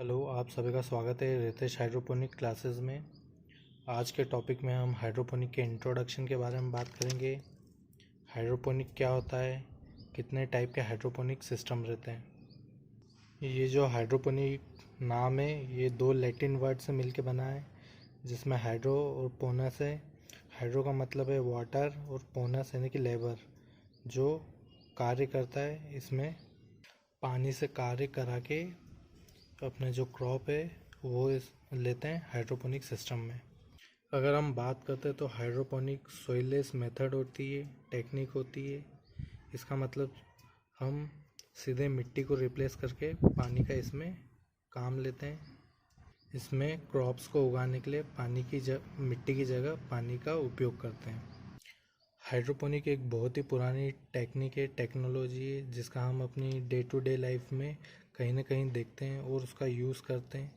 Hello, आप सभी का स्वागत है रितेश हाइड्रोपोनिक क्लासेस में। आज के टॉपिक में हम हाइड्रोपोनिक के इंट्रोडक्शन के बारे में बात करेंगे। हाइड्रोपोनिक क्या होता है, कितने टाइप के हाइड्रोपोनिक सिस्टम रहते हैं। ये जो हाइड्रोपोनिक नाम है ये दो लैटिन वर्ड से मिलके बना है, जिसमें हाइड्रो और पोनस है। हाइड्रो का मतलब है वाटर और पोनस यानी कि लेबर, जो कार्य करता है इसमें पानी से कार्य करा के अपने जो क्रॉप है वो लेते हैं हाइड्रोपोनिक सिस्टम में। अगर हम बात करते हैं तो हाइड्रोपोनिक सोइललेस मेथड होती है, टेक्निक होती है। इसका मतलब हम सीधे मिट्टी को रिप्लेस करके पानी का इसमें काम लेते हैं। इसमें क्रॉप्स को उगाने के लिए मिट्टी की जगह पानी का उपयोग करते हैं। हाइड्रोपोनिक एक बहुत ही पुरानी टेक्निक है, टेक्नोलॉजी है, जिसका हम अपनी डे टू डे लाइफ में कहीं ना कहीं देखते हैं और उसका यूज़ करते हैं।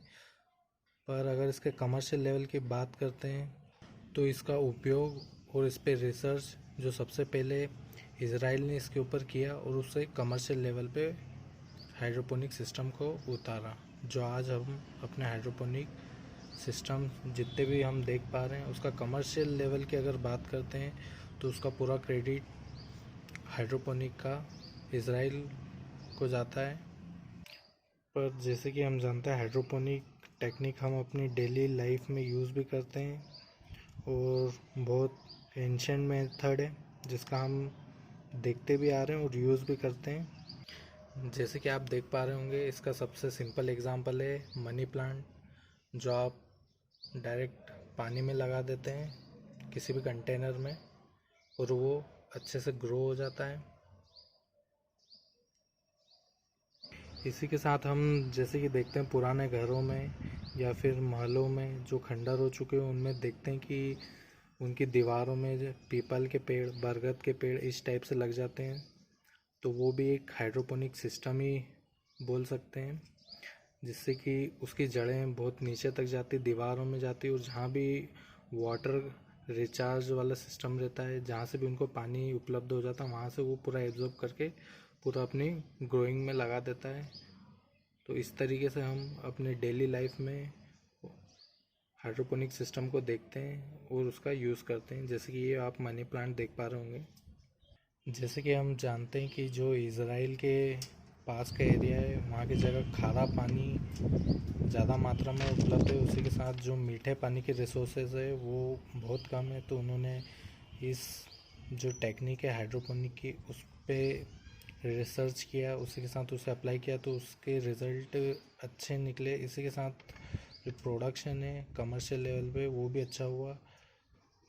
पर अगर इसके कमर्शियल लेवल की बात करते हैं तो इसका उपयोग और इस पर रिसर्च जो सबसे पहले इजराइल ने इसके ऊपर किया और उससे कमर्शियल लेवल पे हाइड्रोपोनिक सिस्टम को उतारा, जो आज हम अपने हाइड्रोपोनिक सिस्टम जितने भी हम देख पा रहे हैं उसका कमर्शियल लेवल की अगर बात करते हैं तो उसका पूरा क्रेडिट हाइड्रोपोनिक का इजराइल को जाता है। पर जैसे कि हम जानते हैं हाइड्रोपोनिक टेक्निक हम अपनी डेली लाइफ में यूज़ भी करते हैं और बहुत एंशिएंट मेथड है जिसका हम देखते भी आ रहे हैं और यूज़ भी करते हैं। जैसे कि आप देख पा रहे होंगे, इसका सबसे सिंपल एग्जांपल है मनी प्लांट, जो आप डायरेक्ट पानी में लगा देते हैं किसी भी कंटेनर में और वो अच्छे से ग्रो हो जाता है। इसी के साथ हम जैसे कि देखते हैं पुराने घरों में या फिर महलों में जो खंडर हो चुके हैं उनमें देखते हैं कि उनकी दीवारों में पीपल के पेड़, बरगद के पेड़ इस टाइप से लग जाते हैं। तो वो भी एक हाइड्रोपोनिक सिस्टम ही बोल सकते हैं, जिससे कि उसकी जड़ें बहुत नीचे तक जाती, दीवारों में जाती, और जहाँ भी वाटर रिचार्ज वाला सिस्टम रहता है, जहाँ से भी उनको पानी उपलब्ध हो जाता है, वहाँ से वो पूरा एब्जॉर्ब करके पूरा अपनी ग्रोइंग में लगा देता है। तो इस तरीके से हम अपने डेली लाइफ में हाइड्रोपोनिक सिस्टम को देखते हैं और उसका यूज़ करते हैं। जैसे कि ये आप मनी प्लांट देख पा रहे होंगे। जैसे कि हम जानते हैं कि जो इज़राइल के पास का एरिया है वहाँ की जगह खारा पानी ज़्यादा मात्रा में उपलब्ध है, उसी के साथ जो मीठे पानी के रिसोर्सेज है वो बहुत कम है। तो उन्होंने इस जो टेक्निक है हाइड्रोपोनिक की उस पर रिसर्च किया, उसी के साथ उसे अप्लाई किया, तो उसके रिज़ल्ट अच्छे निकले। इसी के साथ जो प्रोडक्शन है कमर्शियल लेवल पे वो भी अच्छा हुआ।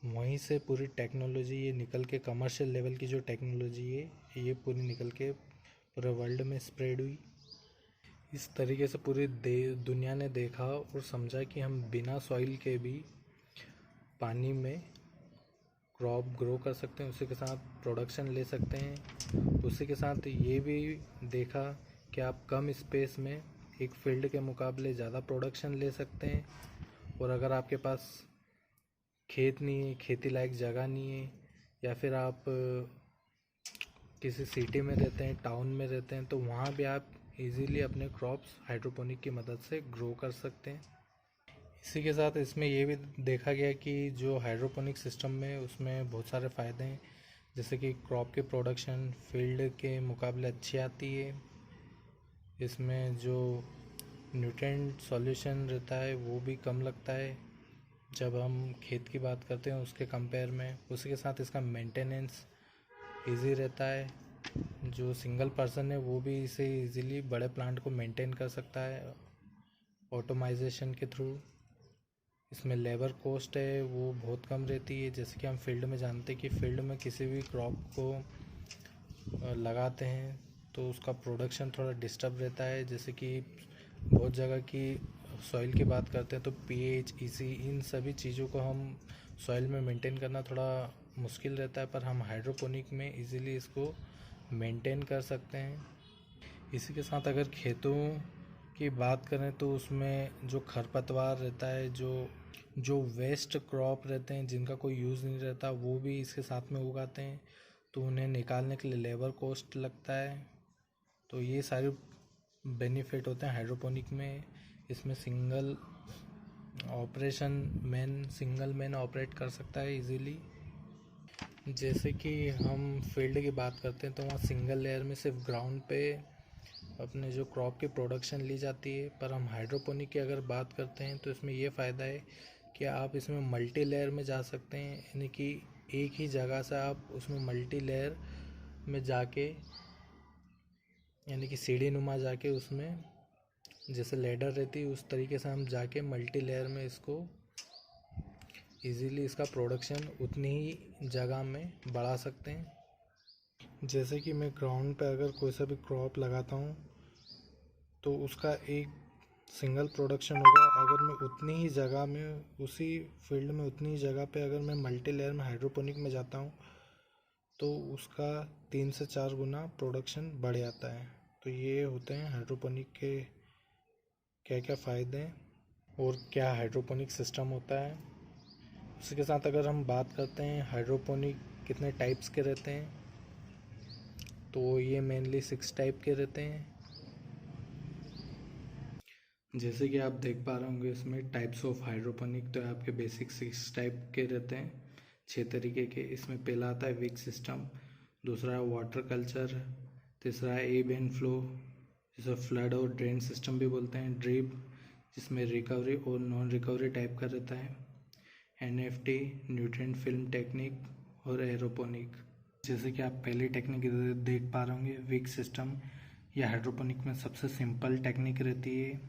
वहीं से पूरी टेक्नोलॉजी ये निकल के कमर्शियल लेवल की जो टेक्नोलॉजी है ये पूरी निकल के पूरे वर्ल्ड में स्प्रेड हुई। इस तरीके से पूरी दुनिया ने देखा और समझा कि हम बिना सॉइल के भी पानी में क्रॉप ग्रो कर सकते हैं, उसी के साथ प्रोडक्शन ले सकते हैं। उसी के साथ ये भी देखा कि आप कम स्पेस में एक फील्ड के मुकाबले ज़्यादा प्रोडक्शन ले सकते हैं। और अगर आपके पास खेत नहीं है, खेती लायक जगह नहीं है, या फिर आप किसी सिटी में रहते हैं, टाउन में रहते हैं, तो वहाँ भी आप इजीली अपने क्रॉप्स हाइड्रोपोनिक की मदद से ग्रो कर सकते हैं। इसी के साथ इसमें ये भी देखा गया कि जो हाइड्रोपोनिक सिस्टम में उसमें बहुत सारे फ़ायदे हैं, जैसे कि क्रॉप की प्रोडक्शन फील्ड के मुकाबले अच्छी आती है। इसमें जो न्यूट्रिएंट सॉल्यूशन रहता है वो भी कम लगता है जब हम खेत की बात करते हैं उसके कंपेयर में। उसी के साथ इसका मेंटेनेंस इजी रहता है, जो सिंगल पर्सन है वो भी इसे इजीली बड़े प्लांट को मेंटेन कर सकता है ऑटोमाइजेशन के थ्रू। इसमें लेबर कॉस्ट है वो बहुत कम रहती है। जैसे कि हम फील्ड में जानते हैं कि फील्ड में किसी भी क्रॉप को लगाते हैं तो उसका प्रोडक्शन थोड़ा डिस्टर्ब रहता है। जैसे कि बहुत जगह की सॉइल की बात करते हैं तो पीएच, ईसी, इन सभी चीज़ों को हम सॉइल में मेंटेन करना थोड़ा मुश्किल रहता है, पर हम हाइड्रोपोनिक में इजीली इसको मेंटेन कर सकते हैं। इसी के साथ अगर खेतों की बात करें तो उसमें जो खरपतवार रहता है, जो वेस्ट क्रॉप रहते हैं जिनका कोई यूज़ नहीं रहता, वो भी इसके साथ में उगाते हैं, तो उन्हें निकालने के लिए लेबर कॉस्ट लगता है। तो ये सारे बेनिफिट होते हैं हाइड्रोपोनिक में इसमें सिंगल मैन ऑपरेट कर सकता है इजीली। जैसे कि हम फील्ड की बात करते हैं तो वहाँ सिंगल लेयर में सिर्फ ग्राउंड पे अपने जो क्रॉप की प्रोडक्शन ली जाती है, पर हम हाइड्रोपोनिक की अगर बात करते हैं तो इसमें ये फ़ायदा है कि आप इसमें मल्टी लेयर में जा सकते हैं, यानी कि एक ही जगह से आप उसमें मल्टी लेयर में जाके, यानी कि सीढ़ी नुमा जाके उसमें जैसे लेडर रहती है उस तरीके से हम जाके मल्टी लेयर में इसको इजीली इसका प्रोडक्शन उतनी ही जगह में बढ़ा सकते हैं। जैसे कि मैं ग्राउंड पे अगर कोई सा भी क्रॉप लगाता हूँ तो उसका एक सिंगल प्रोडक्शन होगा। अगर मैं उतनी ही जगह में, उसी फील्ड में उतनी ही जगह पे अगर मैं मल्टी लेयर में हाइड्रोपोनिक में जाता हूँ तो उसका 3 से 4 गुना प्रोडक्शन बढ़ जाता है। तो ये होते हैं हाइड्रोपोनिक के क्या क्या फ़ायदे हैं और क्या हाइड्रोपोनिक सिस्टम होता है। उसी के साथ अगर हम बात करते हैं हाइड्रोपोनिक कितने टाइप्स के रहते हैं, तो ये मेनली 6 टाइप के रहते हैं। जैसे कि आप देख पा रहे होंगे इसमें टाइप्स ऑफ हाइड्रोपोनिक, तो आपके बेसिक 6 टाइप के रहते हैं, 6 तरीके के। इसमें पहला आता है विक सिस्टम, दूसरा है वाटर कल्चर, तीसरा है एब एंड फ्लो, जिसे फ्लड और ड्रेन सिस्टम भी बोलते हैं, ड्रिप जिसमें रिकवरी और नॉन रिकवरी टाइप का रहता है, एनएफटी न्यूट्रिएंट फिल्म टेक्निक, और एरोपोनिक। जैसे कि आप पहली टेक्निक देख पा रहे होंगे विक सिस्टम, यह हाइड्रोपोनिक में सबसे सिंपल टेक्निक रहती है।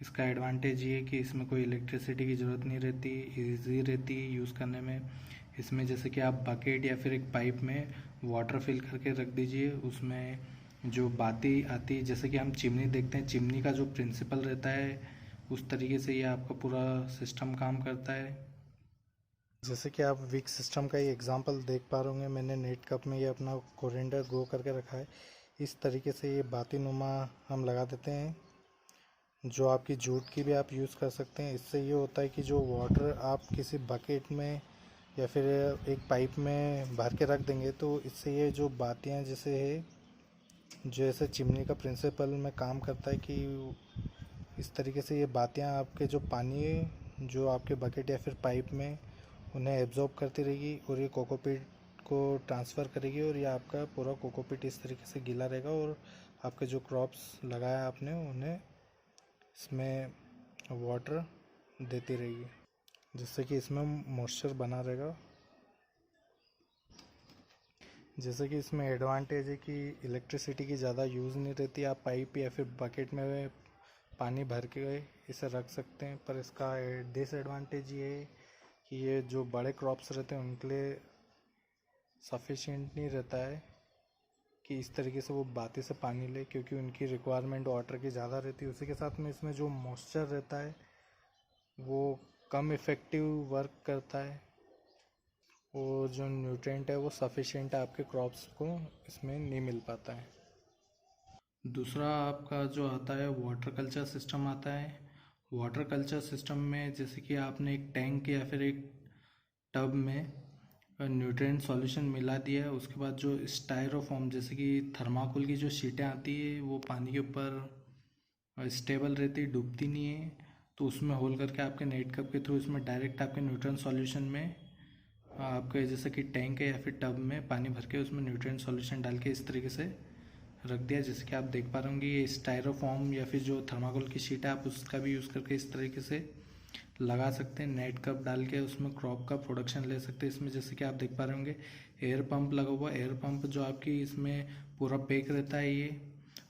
इसका एडवांटेज ये है कि इसमें कोई इलेक्ट्रिसिटी की ज़रूरत नहीं रहती, इजी रहती है यूज़ करने में। इसमें जैसे कि आप बकेट या फिर एक पाइप में वाटर फिल करके रख दीजिए, उसमें जो बाती आती है, जैसे कि हम चिमनी देखते हैं, चिमनी का जो प्रिंसिपल रहता है उस तरीके से ये आपका पूरा सिस्टम काम करता है। जैसे कि आप विक सिस्टम का ही एग्जांपल देख पा रहे होंगे, मैंने नेट कप में ये अपना कोरिएंडर ग्रो करके रखा है। इस तरीके से ये बाती नुमा हम लगा देते हैं, जो आपकी जूट की भी आप यूज़ कर सकते हैं। इससे ये होता है कि जो वाटर आप किसी बकेट में या फिर एक पाइप में भर के रख देंगे तो इससे ये जो बातियाँ जैसे है, जैसे चिमनी का प्रिंसिपल में काम करता है कि इस तरीके से ये बातियाँ आपके जो पानी है जो आपके बकेट या फिर पाइप में, उन्हें एब्जॉर्ब करती रहेगी और ये कोकोपीट को ट्रांसफ़र करेगी, और ये आपका पूरा कोकोपीट इस तरीके से गीला रहेगा और आपके जो क्रॉप्स लगाया आपने उन्हें इसमें वाटर देती रहेगी, जिससे कि इसमें मॉइस्चर बना रहेगा। जैसे कि इसमें एडवांटेज है कि इलेक्ट्रिसिटी की ज़्यादा यूज़ नहीं रहती, आप पाइप या फिर बकेट में पानी भर के इसे रख सकते हैं। पर इसका डिसएडवांटेज ये है कि ये जो बड़े क्रॉप्स रहते हैं उनके लिए सफिशिएंट नहीं रहता है कि इस तरीके से वो बातें से पानी ले, क्योंकि उनकी रिक्वायरमेंट वाटर की ज़्यादा रहती है। उसी के साथ में इसमें जो मॉइस्चर रहता है वो कम इफ़ेक्टिव वर्क करता है, और जो न्यूट्रिएंट है वो सफिशिएंट आपके क्रॉप्स को इसमें नहीं मिल पाता है। दूसरा आपका जो आता है वाटर कल्चर सिस्टम आता है। वाटर कल्चर सिस्टम में जैसे कि आपने एक टैंक या फिर एक टब में न्यूट्रिएंट सॉल्यूशन मिला दिया है, उसके बाद जो स्टायरोफॉर्म जैसे कि थर्माकोल की जो शीटें आती है वो पानी के ऊपर स्टेबल रहती है, डूबती नहीं है, तो उसमें होल करके आपके नेट कप के थ्रू इसमें डायरेक्ट आपके न्यूट्रिएंट सॉल्यूशन में आपके जैसे कि टैंक है या फिर टब में पानी भर के उसमें न्यूट्रिएंट सॉल्यूशन डाल के इस तरीके से रख दिया। जैसे कि आप देख पा रहे होंगे ये स्टायरोफॉर्म या फिर जो थर्माकोल की शीट है आप उसका भी यूज़ करके इस तरीके से लगा सकते हैं, नेट कप डाल के उसमें क्रॉप का प्रोडक्शन ले सकते हैं। इसमें जैसे कि आप देख पा रहे होंगे एयर पंप लगा हुआ, एयर पंप जो आपकी इसमें पूरा पैक रहता है ये,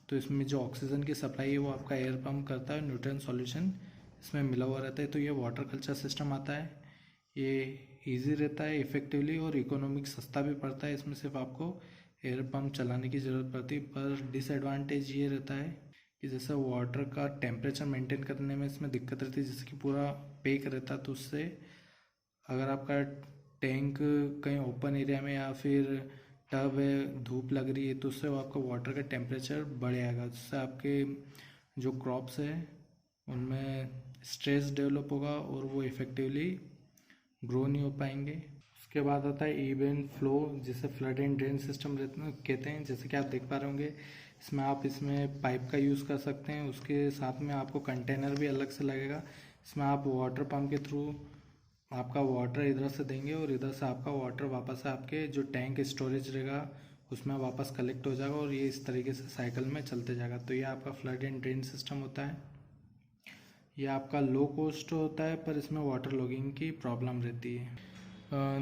तो इसमें जो ऑक्सीजन की सप्लाई है वो आपका एयर पंप करता है, न्यूट्रिएंट सॉल्यूशन इसमें मिला हुआ रहता है। तो ये वाटर कल्चर सिस्टम आता है, ये ईजी रहता है, इफ़ेक्टिवली और इकोनॉमिक सस्ता भी पड़ता है। इसमें सिर्फ आपको एयर पंप चलाने की ज़रूरत पड़ती है। पर डिसएडवांटेज ये रहता है कि जैसे वाटर का टेम्परेचर मेंटेन करने में इसमें दिक्कत रहती है, जैसे कि पूरा पैक रहता है, तो उससे अगर आपका टैंक कहीं ओपन एरिया में या फिर टब है, धूप लग रही है, तो उससे आपका वाटर का टेम्परेचर बढ़ जाएगा, जिससे आपके जो क्रॉप्स है उनमें स्ट्रेस डेवलप होगा और वो इफ़ेक्टिवली ग्रो नहीं हो पाएंगे। उसके बाद आता है ईब एंड फ्लो, जिसे फ्लड एंड ड्रेन सिस्टम कहते हैं। जैसे कि आप देख पा रहे होंगे इसमें आप इसमें पाइप का यूज़ कर सकते हैं, उसके साथ में आपको कंटेनर भी अलग से लगेगा। इसमें आप वाटर पंप के थ्रू आपका वाटर इधर से देंगे और इधर से आपका वाटर वापस आपके जो टैंक स्टोरेज रहेगा उसमें वापस कलेक्ट हो जाएगा और ये इस तरीके से साइकिल में चलते जाएगा। तो ये आपका फ्लड एंड ड्रेन सिस्टम होता है। ये आपका लो कॉस्ट होता है पर इसमें वाटर लॉगिंग की प्रॉब्लम रहती है।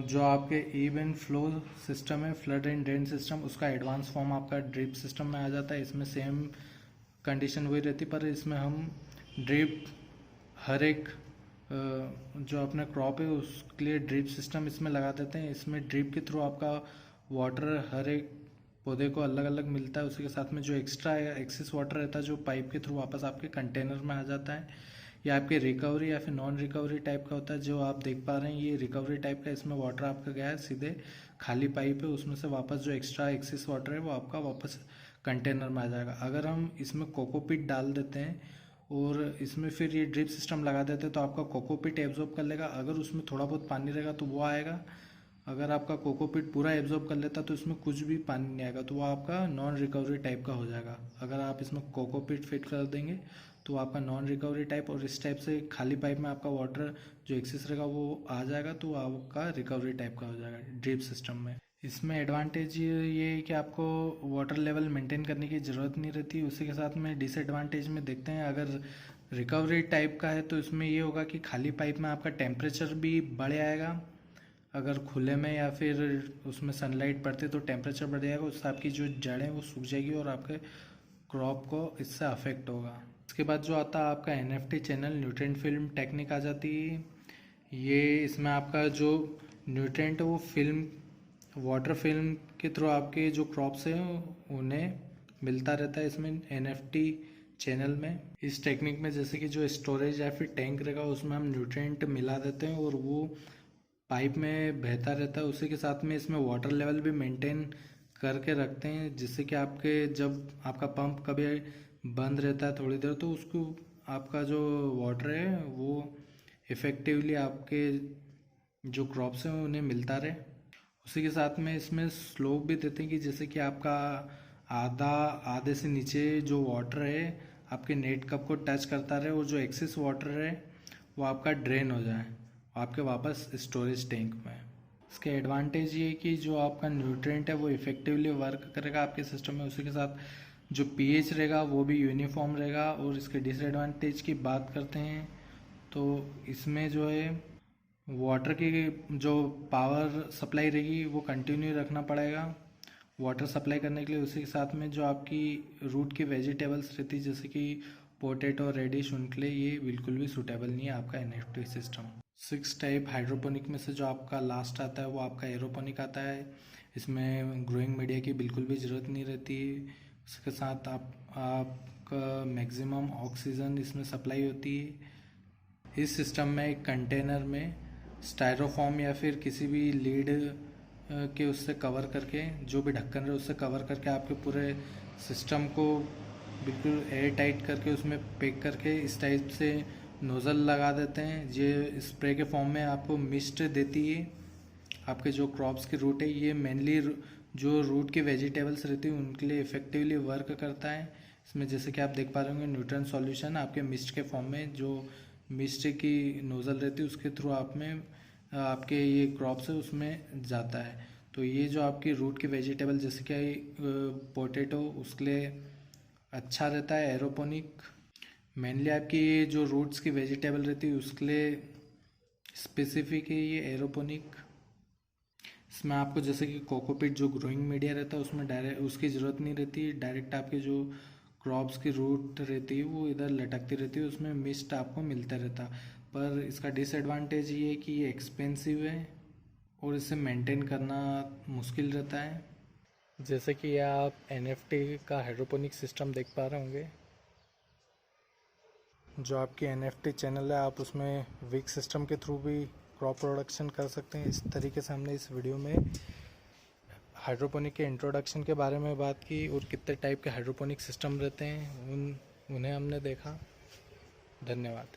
जो आपके इवन फ्लो सिस्टम है फ्लड एंड ड्रेन सिस्टम, उसका एडवांस फॉर्म आपका ड्रिप सिस्टम में आ जाता है। इसमें सेम कंडीशन वही रहती है पर इसमें हम ड्रिप हर एक जो अपना क्रॉप है उसके लिए ड्रिप सिस्टम इसमें लगा देते हैं। इसमें ड्रिप के थ्रू आपका वाटर हर एक पौधे को अलग अलग मिलता है। उसी के साथ में जो एक्स्ट्रा एक्सेस वाटर रहता है जो पाइप के थ्रू वापस आपके कंटेनर में आ जाता है। ये आपके रिकवरी या फिर नॉन रिकवरी टाइप का होता है। जो आप देख पा रहे हैं ये रिकवरी टाइप का, इसमें वाटर आपका गया है सीधे खाली पाइप है, उसमें से वापस जो एक्स्ट्रा एक्सेस वाटर है वो आपका वापस कंटेनर में आ जाएगा। अगर हम इसमें कोकोपीट डाल देते हैं और इसमें फिर ये ड्रिप सिस्टम लगा देते हैं तो आपका कोकोपीट एब्जॉर्ब कर लेगा। अगर उसमें थोड़ा बहुत पानी रहेगा तो वो आएगा। अगर आपका कोकोपीट पूरा एब्जॉर्ब कर लेता तो इसमें कुछ भी पानी नहीं आएगा, तो वो आपका नॉन रिकवरी टाइप का हो जाएगा। अगर आप इसमें कोकोपीट फिट कर देंगे तो आपका नॉन रिकवरी टाइप और इस टाइप से खाली पाइप में आपका वाटर जो एक्सेस रहेगा वो आ जाएगा, तो आपका रिकवरी टाइप का हो जाएगा ड्रिप सिस्टम में। इसमें एडवांटेज ये है कि आपको वाटर लेवल मेंटेन करने की ज़रूरत नहीं रहती। उसी के साथ में डिसएडवांटेज में देखते हैं, अगर रिकवरी टाइप का है तो इसमें ये होगा कि खाली पाइप में आपका टेम्परेचर भी बढ़ आएगा। अगर खुले में या फिर उसमें सनलाइट पड़ती तो टेम्परेचर बढ़ जाएगा, उससे आपकी जो जड़ें वो सूख जाएगी और आपके क्रॉप को इससे अफेक्ट होगा। इसके बाद जो आता है आपका NFT channel nutrient film technique आ जाती है। ये इसमें आपका जो न्यूट्रिएंट है वो फिल्म वाटर फिल्म के थ्रू आपके जो क्रॉप्स हैं उन्हें मिलता रहता है इसमें NFT चैनल में। इस टेक्निक में जैसे कि जो स्टोरेज या फिर टैंक रहेगा उसमें हम न्यूट्रिएंट मिला देते हैं और वो पाइप में बहता रहता है। उसी के साथ में इसमें वाटर लेवल भी मेंटेन करके रखते हैं, जिससे कि आपके जब आपका पंप कभी बंद रहता है थोड़ी देर तो उसको आपका जो वाटर है वो इफ़ेक्टिवली आपके जो क्रॉप्स हैं उन्हें मिलता रहे। उसी के साथ में इसमें स्लोप भी देते हैं कि जैसे कि आपका आधे से नीचे जो वाटर है आपके नेट कप को टच करता रहे और जो एक्सेस वाटर है वो आपका ड्रेन हो जाए आपके वापस स्टोरेज टैंक में। इसके एडवांटेज ये है कि जो आपका न्यूट्रिएंट है वो इफ़ेक्टिवली वर्क करेगा आपके सिस्टम में। उसी के साथ जो pH रहेगा वो भी यूनिफॉर्म रहेगा। और इसके डिसएडवांटेज की बात करते हैं तो इसमें जो है वाटर की जो पावर सप्लाई रहेगी वो कंटिन्यू रखना पड़ेगा वाटर सप्लाई करने के लिए। उसी के साथ में जो आपकी रूट की वेजिटेबल्स रहती है जैसे कि पोटैटो रेडिश, उनके लिए ये बिल्कुल भी सूटेबल नहीं है आपका NFT सिस्टम। 6 टाइप हाइड्रोपोनिक में से जो आपका लास्ट आता है वो आपका एरोपोनिक आता है। इसमें ग्रोइंग मीडिया की बिल्कुल भी ज़रूरत नहीं रहती। उसके साथ आपका मैक्सिमम ऑक्सीजन इसमें सप्लाई होती है। इस सिस्टम में एक कंटेनर में स्टायरोफॉर्म या फिर किसी भी लीड के उससे कवर करके, जो भी ढक्कन रहे उससे कवर करके आपके पूरे सिस्टम को बिल्कुल एयर टाइट करके उसमें पैक करके इस टाइप से नोज़ल लगा देते हैं। ये स्प्रे के फॉर्म में आपको मिस्ट देती है। आपके जो क्रॉप्स की रूट है ये मेनली जो रूट की वेजिटेबल्स रहती है उनके लिए इफ़ेक्टिवली वर्क करता है। इसमें जैसे कि आप देख पा रहे होंगे न्यूट्रिएंट सॉल्यूशन आपके मिस्ट के फॉर्म में, जो मिस्ट की नोज़ल रहती है उसके थ्रू आप में आपके ये क्रॉप्स है उसमें जाता है। तो ये जो आपकी रूट की वेजिटेबल जैसे कि पोटैटो उसके लिए अच्छा रहता है एरोपोनिक। मेनली आपकी ये जो रूट्स की वेजिटेबल रहती है उसके लिए स्पेसिफिक है ये एरोपोनिक। इसमें आपको जैसे कि कोकोपीट जो ग्रोइंग मीडिया रहता है उसमें डायरेक्ट उसकी ज़रूरत नहीं रहती। डायरेक्ट आपके जो क्रॉप्स की रूट रहती है वो इधर लटकती रहती है, उसमें मिस्ट आपको मिलता रहता। पर इसका डिसएडवांटेज ये है कि ये एक्सपेंसिव है और इसे मेंटेन करना मुश्किल रहता है। जैसे कि आप NFT का हाइड्रोपोनिक सिस्टम देख पा रहे होंगे। जो आपकी NFT चैनल है आप उसमें विक सिस्टम के थ्रू भी क्रॉप प्रोडक्शन कर सकते हैं। इस तरीके से हमने इस वीडियो में हाइड्रोपोनिक के इंट्रोडक्शन के बारे में बात की और कितने टाइप के हाइड्रोपोनिक सिस्टम रहते हैं उन्हें हमने देखा। धन्यवाद।